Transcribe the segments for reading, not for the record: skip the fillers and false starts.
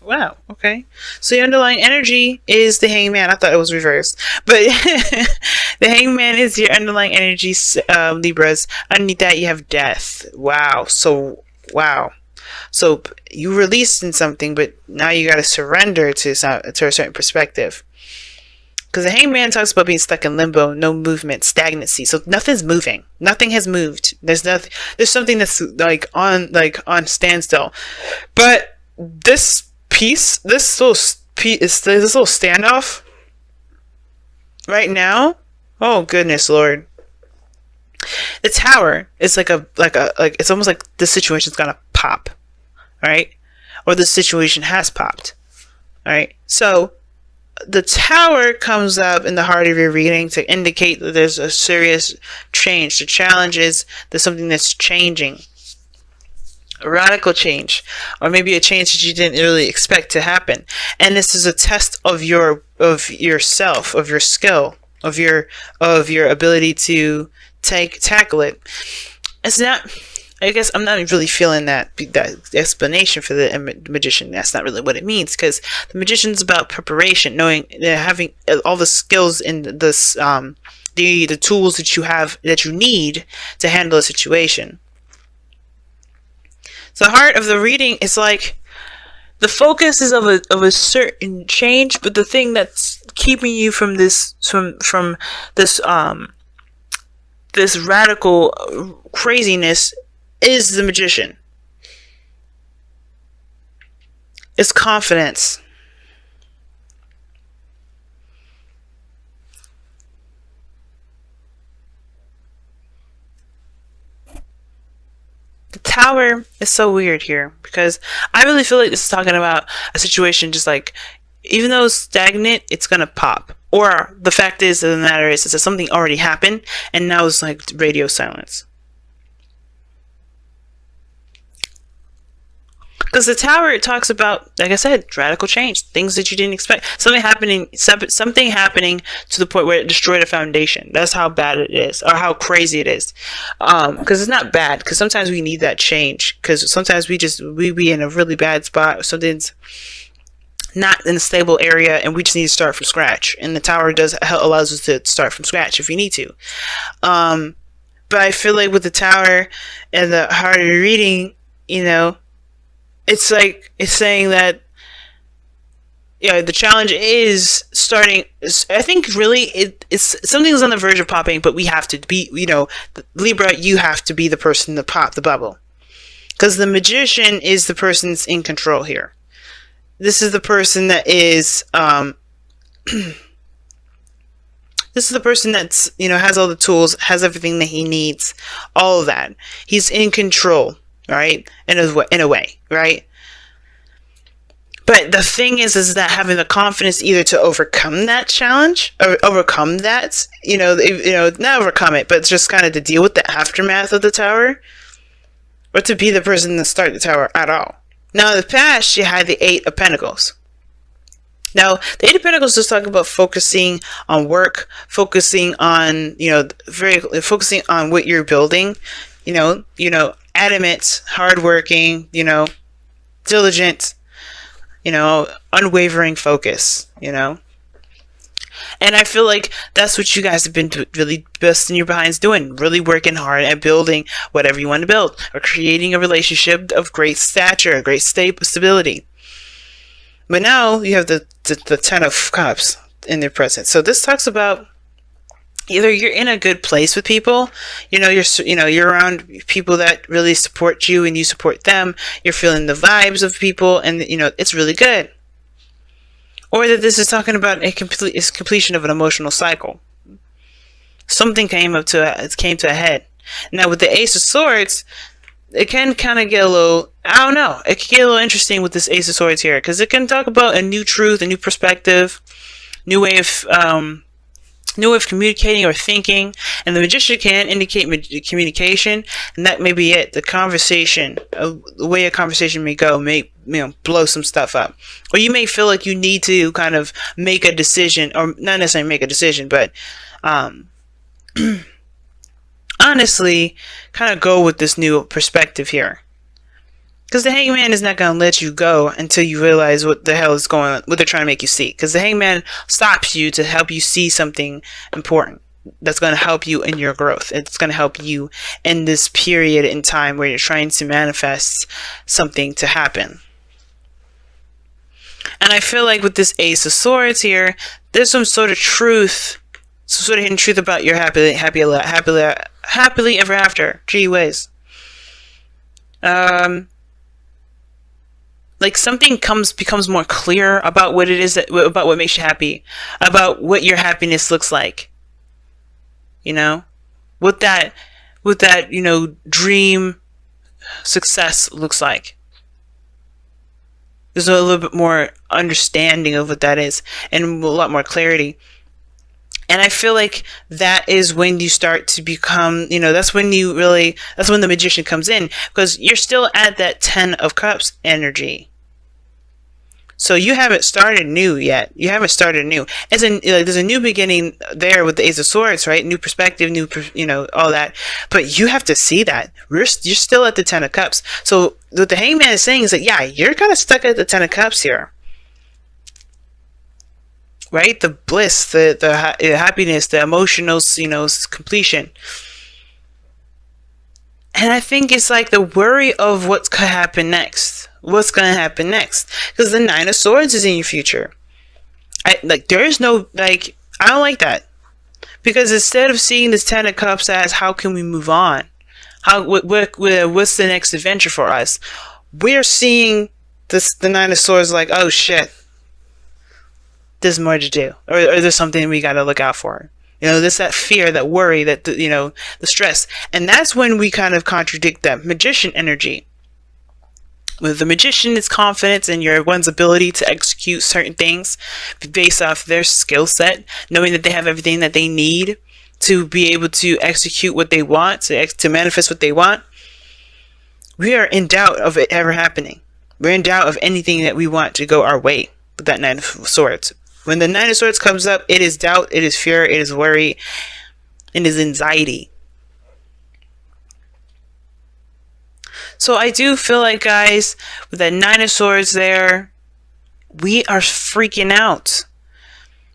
Wow. Okay. So your underlying energy is the hangman. I thought it was reversed, but the hangman is your underlying energy, Libras. Underneath that, you have death. Wow. So wow. So you released in something, but now you got to surrender to a certain perspective. Because the hangman talks about being stuck in limbo, no movement, stagnancy. So nothing's moving. Nothing has moved. There's nothing. There's something that's on standstill. But this piece, this little standoff right now. Oh goodness, Lord! The tower is like it's almost like the situation's gonna pop, right? Or the situation has popped, right? So the tower comes up in the heart of your reading to indicate that there's a serious change. The challenge is there's something that's changing. A radical change, or maybe a change that you didn't really expect to happen. And this is a test of yourself, of your skill, of your ability to tackle it. It's not, I guess I'm not really feeling that explanation for the magician. That's not really what it means, because the magician's about preparation, knowing, having all the skills in this, the tools that you need to handle a situation. So the heart of the reading is like the focus is of a certain change, but the thing that's keeping you from this this radical craziness is the magician. It's confidence. The tower is so weird here, because I really feel like this is talking about a situation just like, even though it's stagnant, it's gonna pop. Or the fact is, the matter is that something already happened and now it's like radio silence. Because the tower, it talks about, like I said, radical change, things that you didn't expect, something happening to the point where it destroyed a foundation. That's how bad it is, or how crazy it is. Because it's not bad, because sometimes we need that change, because sometimes we be in a really bad spot, something's not in a stable area, and we just need to start from scratch. And the tower allows us to start from scratch if we need to. But I feel like with the tower and the heart of reading, it's like, it's saying that, the challenge is starting. I think really it's something's on the verge of popping, but we have to be, Libra, you have to be the person to pop the bubble, because the magician is the person that's in control here. This is the person that is, this is the person that's, has all the tools, has everything that he needs, all of that. He's in control, right? In a way, right? But the thing is that having the confidence either to overcome that challenge, or overcome that, not overcome it, but just kind of to deal with the aftermath of the tower, or to be the person to start the tower at all. Now, in the past, you had the Eight of Pentacles. Now, the Eight of Pentacles is talking about focusing on work, focusing on, focusing on what you're building, adamant, hardworking, diligent, unwavering focus, And I feel like that's what you guys have been really busting your behinds doing, really working hard at building whatever you want to build, or creating a relationship of great stature, great stability. But now you have the Ten of Cups in their presence. So this talks about either you're in a good place with people, you're around people that really support you and you support them, you're feeling the vibes of people, and it's really good. Or that this is talking about completion of an emotional cycle. Something came to a head. Now with the Ace of Swords, it can kind of get a little, I don't know, it can get a little interesting with this Ace of Swords here, because it can talk about a new truth, a new perspective, new way of communicating or thinking. And the Magician can indicate communication, and that may be it. The conversation, the way a conversation may go, may blow some stuff up, or you may feel like you need to kind of make a decision, or not necessarily make a decision, but honestly kind of go with this new perspective here. Because the hangman is not going to let you go until you realize what the hell is going on, what they're trying to make you see. Because the hangman stops you to help you see something important that's going to help you in your growth. It's going to help you in this period in time where you're trying to manifest something to happen. And I feel like with this Ace of Swords here, there's some sort of truth, some sort of hidden truth about your happily ever after. Gee whiz. Like something becomes more clear about what it is about what makes you happy, about what your happiness looks like. You know, what that dream success looks like. There's a little bit more understanding of what that is, and a lot more clarity. And I feel like that is when you start to become, that's when the magician comes in, because you're still at that 10 of Cups energy. So you haven't started new yet. You haven't started new. There's a new beginning there with the Ace of Swords, right? New perspective, all that. But you have to see that. You're still at the 10 of Cups. So what the Hangman is saying is that, yeah, you're kind of stuck at the 10 of Cups here. Right? The bliss, the happiness, the emotional, completion. And I think it's like the worry of what's going to happen next. What's going to happen next? Because the 9 of Swords is in your future. I don't like that. Because instead of seeing this 10 of Cups as how can we move on? What's the next adventure for us? We're seeing the 9 of Swords like, oh shit, there's more to do. Or there's something we got to look out for. There's that fear, that worry, that, the stress. And that's when we kind of contradict that magician energy. With the magician, it's confidence in one's ability to execute certain things based off their skill set, knowing that they have everything that they need to be able to execute what they want, to manifest what they want. We are in doubt of it ever happening. We're in doubt of anything that we want to go our way with that 9 of Swords. When the 9 of Swords comes up, it is doubt, it is fear, it is worry, it is anxiety. So I do feel like, guys, with that 9 of Swords there, we are freaking out.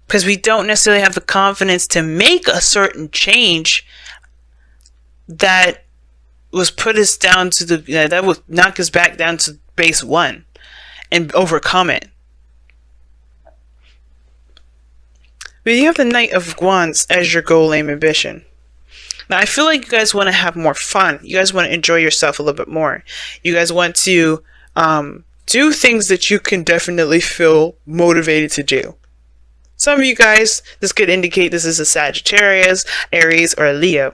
Because we don't necessarily have the confidence to make a certain change that was put us down to that would knock us back down to base 1 and overcome it. But you have the Knight of Wands as your goal, aim, ambition. Now, I feel like you guys want to have more fun. You guys want to enjoy yourself a little bit more. You guys want to do things that you can definitely feel motivated to do. Some of you guys, this could indicate this is a Sagittarius, Aries, or a Leo.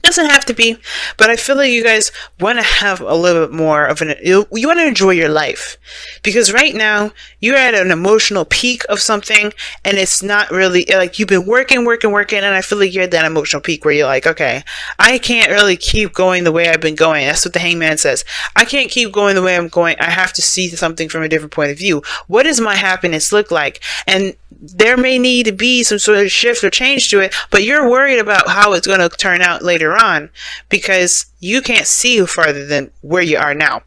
Doesn't have to be, but I feel like you guys want to have a little bit more of you want to enjoy your life, because right now you're at an emotional peak of something, and it's not really like you've been working, and I feel like you're at that emotional peak where you're like, okay, I can't really keep going the way I've been going. That's what the Hangman says. I can't keep going the way I'm going. I have to see something from a different point of view. What does my happiness look like? And there may need to be some sort of shift or change to it, but you're worried about how it's going to turn out later on because you can't see farther than where you are now.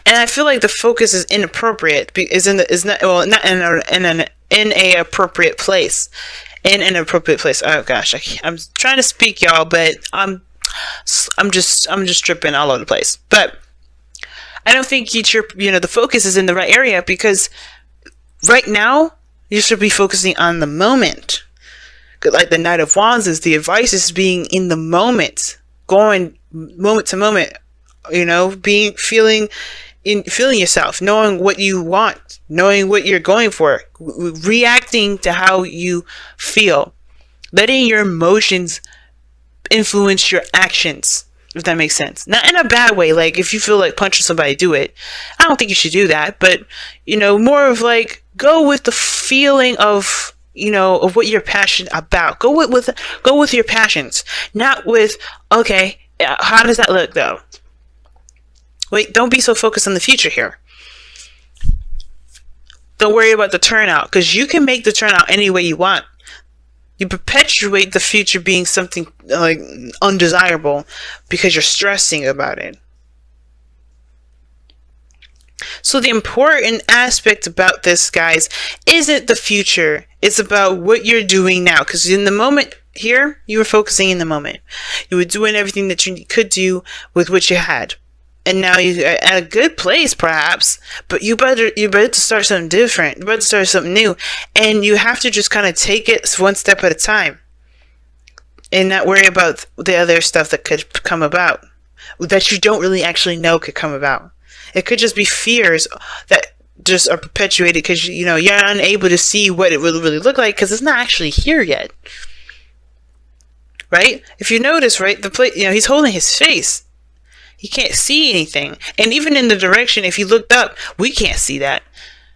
And I feel like the focus is inappropriate. Not in a appropriate place. In an appropriate place. Oh gosh, I'm trying to speak, y'all, but I'm just tripping all over the place. But I don't think the focus is in the right area, because right now you should be focusing on the moment. Like the Knight of Wands is the advice is being in the moment, going moment to moment, feeling yourself, knowing what you want, knowing what you're going for, reacting to how you feel, letting your emotions influence your actions, if that makes sense. Not in a bad way, like if you feel like punching somebody, do it. I don't think you should do that, but more of like go with the feeling of of what you're passionate about. Go with your passions, not with, okay, how does that look though? Wait, don't be so focused on the future here. Don't worry about the turnout, because you can make the turnout any way you want. You perpetuate the future being something like undesirable because you're stressing about it. So the important aspect about this, guys, isn't the future. It's about what you're doing now. Because in the moment here, you were focusing in the moment. You were doing everything that you could do with what you had. And now you're at a good place, perhaps, but you're better to start something different. You're better to start something new. And you have to just kind of take it one step at a time. And not worry about the other stuff that could come about. That you don't really actually know could come about. It could just be fears that just are perpetuated because, you know, you're unable to see what it will really look like because it's not actually here yet. Right? If you notice, right, he's holding his face. He can't see anything. And even in the direction, if he looked up, we can't see that.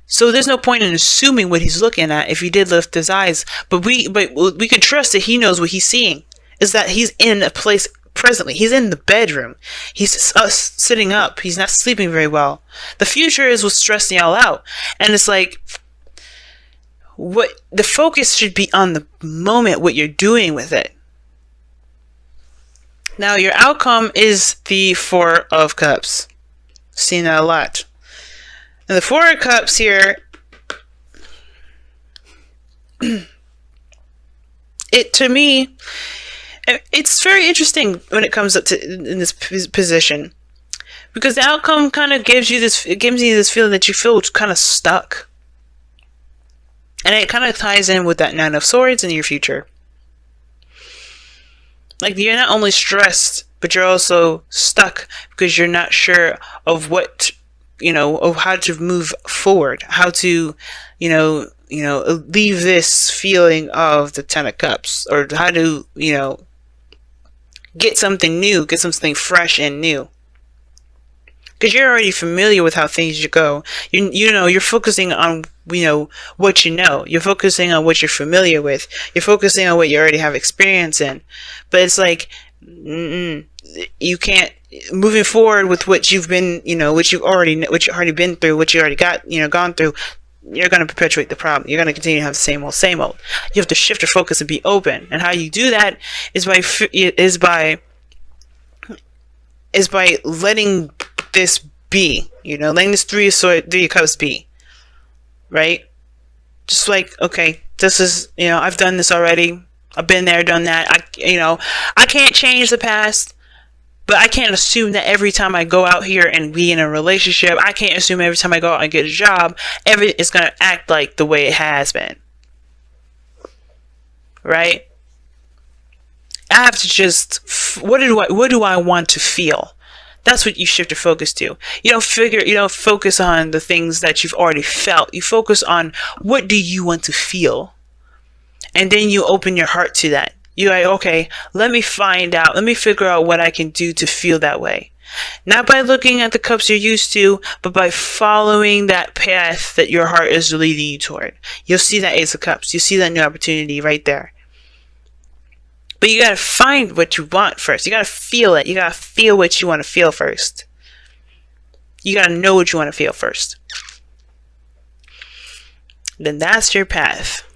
So there's no point in assuming what he's looking at if he did lift his eyes. But we can trust that he knows what he's seeing. Is that he's in a place presently. He's in the bedroom. He's sitting up. He's not sleeping very well. The future is what's stressing y'all out. And it's like, what the focus should be on the moment, what you're doing with it. Now, your outcome is the Four of Cups. Seen that a lot. And the Four of Cups here, to me, it's very interesting when it comes up to in this position, because the outcome kind of gives you this feeling that you feel kind of stuck, and it kind of ties in with that Nine of Swords in your future. Like, you're not only stressed, but you're also stuck because you're not sure of what, of how to move forward, how to, leave this feeling of the Ten of Cups, or how to, get something new, get something fresh and new. Because you're already familiar with how things go. You're focusing on, what you know. You're focusing on what you're familiar with. You're focusing on what you already have experience in. But it's like, you can't, moving forward with what you've been, what you already been through, what you already got, gone through, you're going to perpetuate the problem. You're going to continue to have the same old, same old. You have to shift your focus and be open. And how you do that is by letting this be, letting this Three of Cups be, right? Just like, okay, this is, I've done this already. I've been there, done that. I can't change the past, but I can't assume that every time I go out here and be in a relationship, I can't assume every time I go out and get a job, it's going to act like the way it has been, right? I have to just, what do I want to feel? That's what you shift your focus to. You don't focus on the things that you've already felt. You focus on, what do you want to feel? And then you open your heart to that. You're like, okay, let me figure out what I can do to feel that way. Not by looking at the cups you're used to, but by following that path that your heart is leading you toward. You'll see that Ace of Cups. You'll see that new opportunity right there. But you gotta find what you want first. You gotta feel it. You gotta feel what you want to feel first. You gotta know what you want to feel first. Then that's your path.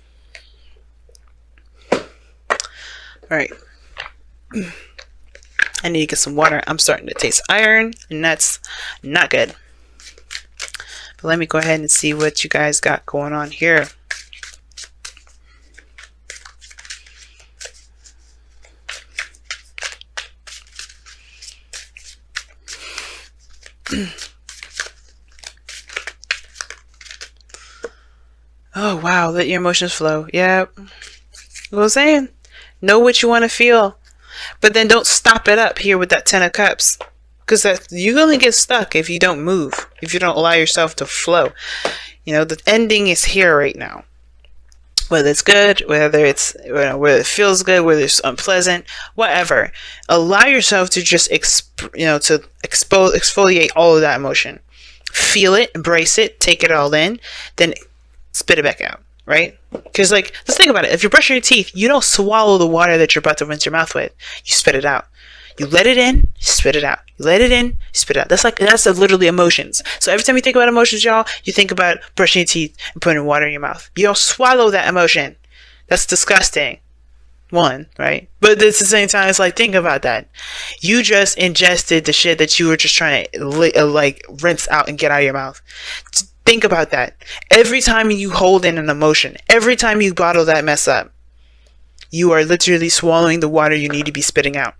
Alright. I need to get some water. I'm starting to taste iron, and that's not good. But let me go ahead and see what you guys got going on here. Oh, wow. Let your emotions flow. Yep. What I'm saying? Know what you want to feel. But then don't stop it up here with that Ten of Cups. Because you only get stuck if you don't move. If you don't allow yourself to flow. The ending is here right now. Whether it's good, whether it feels good, whether it's unpleasant, whatever. Allow yourself to just exfoliate all of that emotion. Feel it, embrace it, take it all in, then spit it back out, right? Because, let's think about it. If you're brushing your teeth, you don't swallow the water that you're about to rinse your mouth with. You spit it out. You let it in, you spit it out. You let it in, you spit it out. That's literally emotions. So every time you think about emotions, y'all, you think about brushing your teeth and putting water in your mouth. You don't swallow that emotion. That's disgusting. One, right? But at the same time, it's like, think about that. You just ingested the shit that you were just trying to like rinse out and get out of your mouth. Think about that. Every time you hold in an emotion, every time you bottle that mess up, you are literally swallowing the water you need to be spitting out.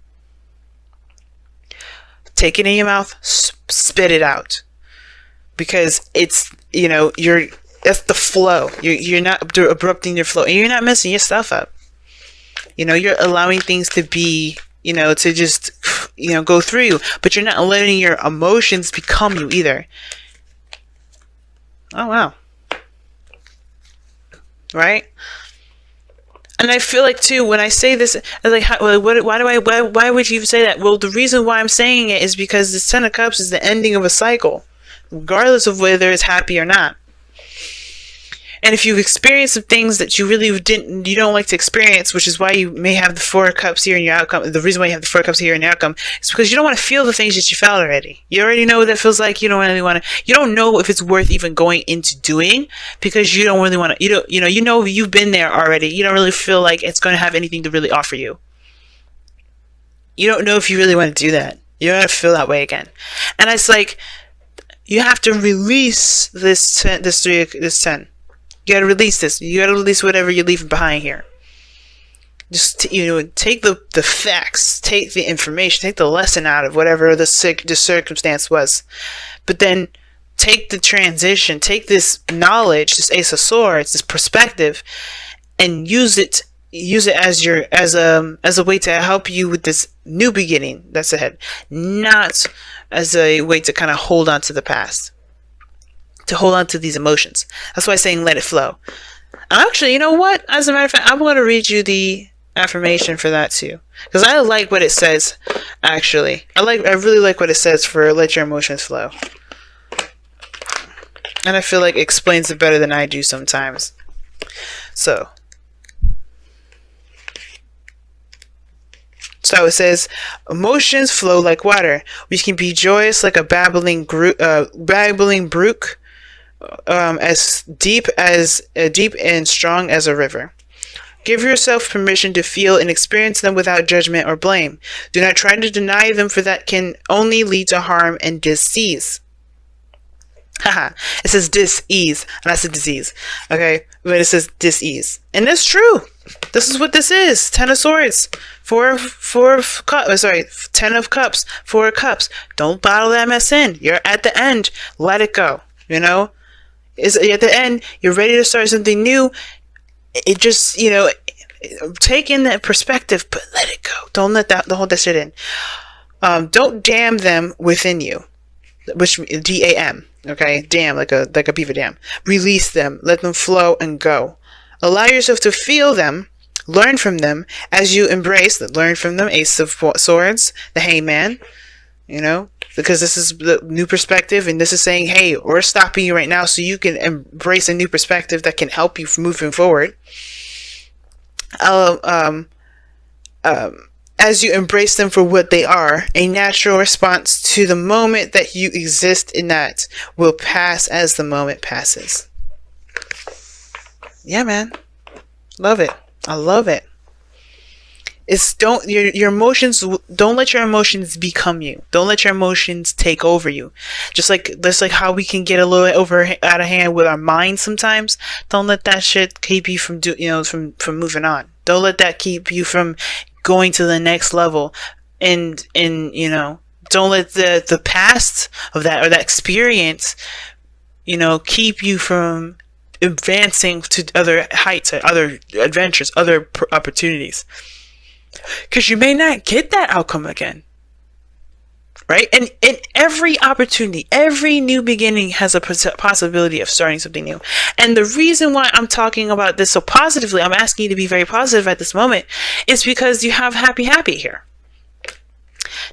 Take it in your mouth, spit it out. Because it's, that's the flow. You're not abrupting your flow, and you're not messing your stuff up. You're allowing things to be, to just, go through you, but you're not letting your emotions become you either. Oh, wow. Right? And I feel like too, when I say this, I'm like, why would you say that? Well, the reason why I'm saying it is because the Ten of Cups is the ending of a cycle, regardless of whether it's happy or not. And if you've experienced some things that you don't like to experience, which is why you may have the Four of Cups here in your outcome. The reason why you have the Four of Cups here in your outcome is because you don't want to feel the things that you felt already. You already know what that feels like. You don't really want to. You don't know if it's worth even going into doing, because you don't really want to. You've been there already. You don't really feel like it's going to have anything to really offer you. You don't know if you really want to do that. You don't want to feel that way again. And it's like you have to release this 10. You gotta release this. You gotta release whatever you're leaving behind here. Just, take the facts, take the information, take the lesson out of whatever the circumstance was. But then take the transition, take this knowledge, this Ace of Swords, this perspective, and use it as a way to help you with this new beginning that's ahead. Not as a way to kind of hold on to the past. To hold on to these emotions. That's why I'm saying let it flow. Actually, you know what? As a matter of fact, I'm going to read you the affirmation for that too, because I like what it says. Actually, I really like what it says for let your emotions flow, and I feel like it explains it better than I do sometimes. So it says, emotions flow like water. We can be joyous like a babbling brook. As deep and strong as a river. Give yourself permission to feel and experience them without judgment or blame. Do not try to deny them, for that can only lead to harm and disease. Haha. It says dis-ease, and I said disease. Okay, but it says dis-ease, and that's true. This is what this is. 10 of Swords, 10 of Cups, 4 of Cups. Don't bottle that mess in. You're at the end. Let it go. Is at the end, you're ready to start something new. It just, take in that perspective, but let it go. Don't hold that shit in. Don't dam them within you, which DAM. Okay, dam like a beaver dam. Release them, let them flow and go. Allow yourself to feel them, learn from them as you embrace. Learn from them. Ace of Swords, the Hangman. Because this is the new perspective, and this is saying, hey, we're stopping you right now so you can embrace a new perspective that can help you from moving forward. As you embrace them for what they are, a natural response to the moment that you exist in that will pass as the moment passes. Yeah, man. Love it. I love it. Your emotions, don't let your emotions become you. Don't let your emotions take over you. Just like how we can get a little out of hand with our minds sometimes. Don't let that shit keep you from from moving on. Don't let that keep you from going to the next level. And don't let the past of that or that experience, keep you from advancing to other heights, other adventures, other opportunities. Because you may not get that outcome again. Right? And every opportunity, every new beginning has a possibility of starting something new. And the reason why I'm talking about this so positively, I'm asking you to be very positive at this moment, is because you have happy here.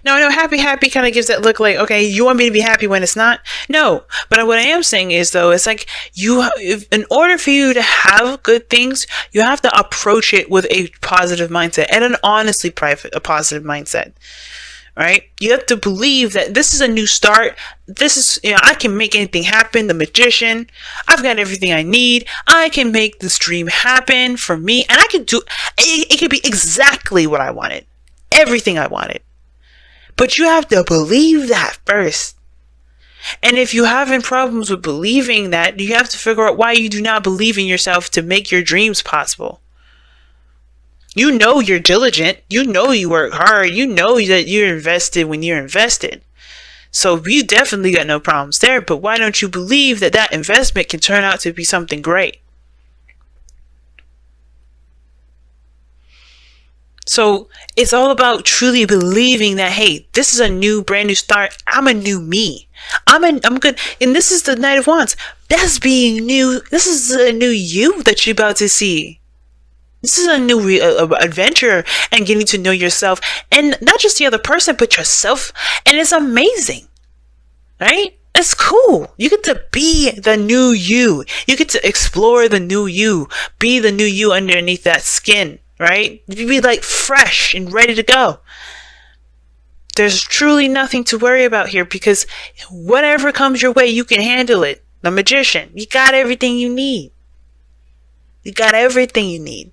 Now, I know happy kind of gives that look like, okay, you want me to be happy when it's not? No. But what I am saying is, though, it's like in order for you to have good things, you have to approach it with a positive mindset and an honestly a positive mindset. right? You have to believe that this is a new start. This is, I can make anything happen. The magician. I've got everything I need. I can make this dream happen for me. And I can do it. It could be exactly what I wanted. Everything I wanted. But you have to believe that first. And if you're having problems with believing that, you have to figure out why you do not believe in yourself to make your dreams possible. You know you're diligent. You know you work hard. You know that you're invested when you're invested. So you definitely got no problems there. But why don't you believe that that investment can turn out to be something great? So it's all about truly believing that, hey, this is a new, brand new start. I'm a new me. I'm good. And this is the Knight of Wands. That's being new. This is a new you that you're about to see. This is a new adventure and getting to know yourself, and not just the other person, but yourself. And it's amazing, right? It's cool. You get to be the new you. You get to explore the new you. Be the new you underneath that skin, right? You be like fresh and ready to go. There's truly nothing to worry about here, because whatever comes your way, you can handle it. The magician, you got everything you need. You got everything you need.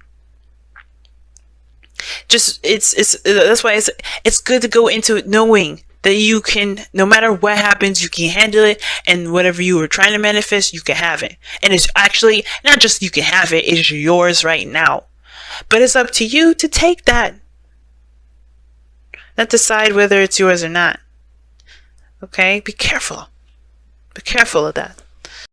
Just that's why it's good to go into it knowing that you can, no matter what happens, you can handle it, and whatever you were trying to manifest, you can have it. And it's actually not just you can have it, it's yours right now. But it's up to you to take that. Not decide whether it's yours or not. Okay? Be careful. Be careful of that.